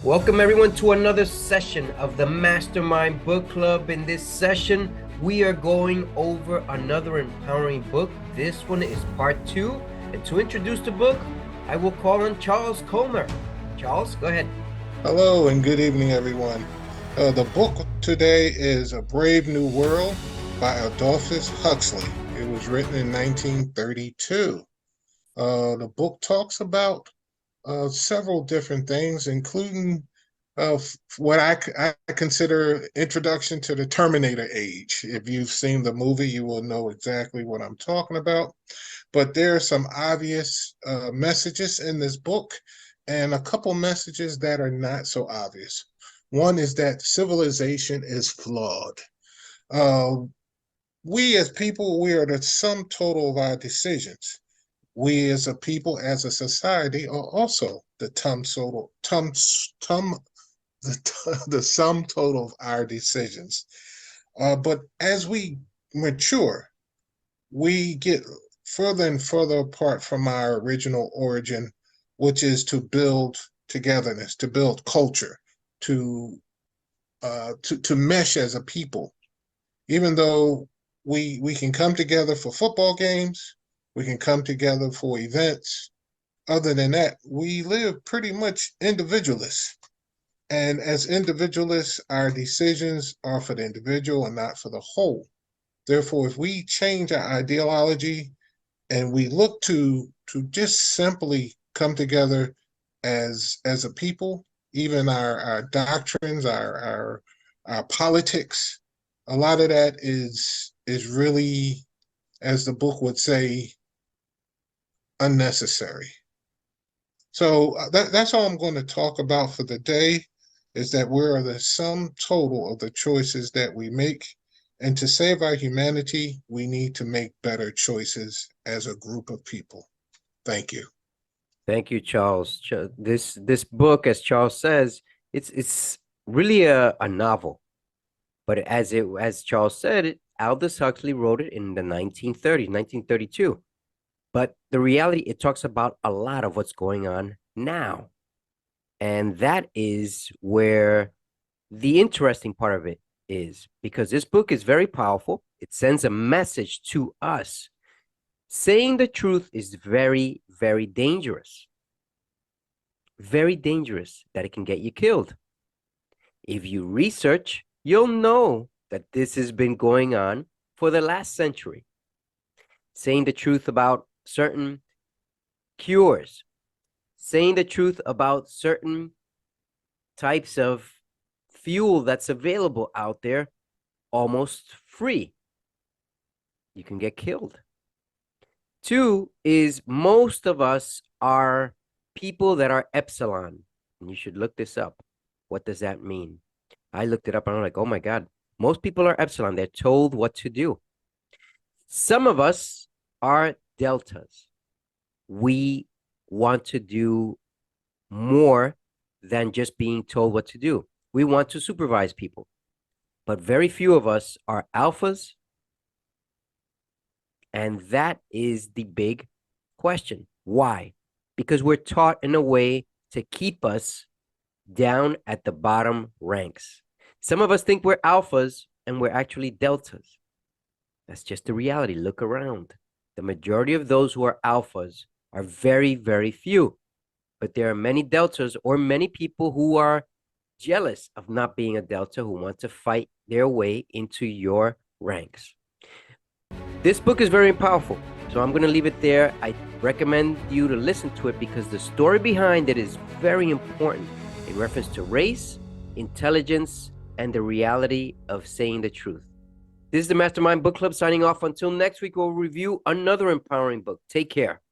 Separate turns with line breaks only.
Welcome everyone to another session of the Mastermind Book Club. In this session, we are going over another empowering book. This one is part 2. And to introduce the book, I will call on Charles Comer. Charles, go ahead.
Hello and good evening, everyone. The book today is A Brave New World by Aldous Huxley. It was written in 1932. The book talks about several different things, including what I consider introduction to the Terminator age. If you've seen the movie, you will know exactly what I'm talking about. But there are some obvious messages in this book and a couple messages that are not so obvious. One is that civilization is flawed. Uh, we as people, we are the sum total of our decisions. We as a people, as a society, are also the the sum total of our decisions. But as we mature, we get further and further apart from our original origin, which is to build togetherness, to build culture, to to mesh as a people. Even though we can come together for football games, we can come together for events. Other than that, we live pretty much individualists. And as individualists, our decisions are for the individual and not for the whole. Therefore, if we change our ideology and we look to just simply come together as a people, even our doctrines, our politics, a lot of that is really, as the book would say, unnecessary. So that's all I'm going to talk about for the day, is that we're the sum total of the choices that we make. And to save our humanity, we need to make better choices as a group of people. Thank you.
Thank you, Charles. This book, as Charles says, it's really a novel. But as Charles said, Aldous Huxley wrote it in the 1930s, 1932. But the reality, it talks about a lot of what's going on now. And that is where the interesting part of it is, because this book is very powerful. It sends a message to us. Saying the truth is very, very dangerous. Very dangerous, that it can get you killed. If you research, you'll know that this has been going on for the last century. Saying the truth about certain cures, saying the truth about certain types of fuel that's available out there almost free, you can get killed. 2 is most of us are people that are epsilon, and you should look this up. What does that mean? I looked it up and I'm like, oh my God, most people are epsilon. They're told what to do. Some of us are deltas. We want to do more than just being told what to do. We want to supervise people. But very few of us are alphas. And that is the big question. Why? Because we're taught in a way to keep us down at the bottom ranks. Some of us think we're alphas and we're actually deltas. That's just the reality. Look around. The majority of those who are alphas are very, very few. But there are many deltas, or many people who are jealous of not being a delta, who want to fight their way into your ranks. This book is very powerful, so I'm going to leave it there. I recommend you to listen to it because the story behind it is very important in reference to race, intelligence, and the reality of saying the truth. This is the Mastermind Book Club signing off. Until next week, we'll review another empowering book. Take care.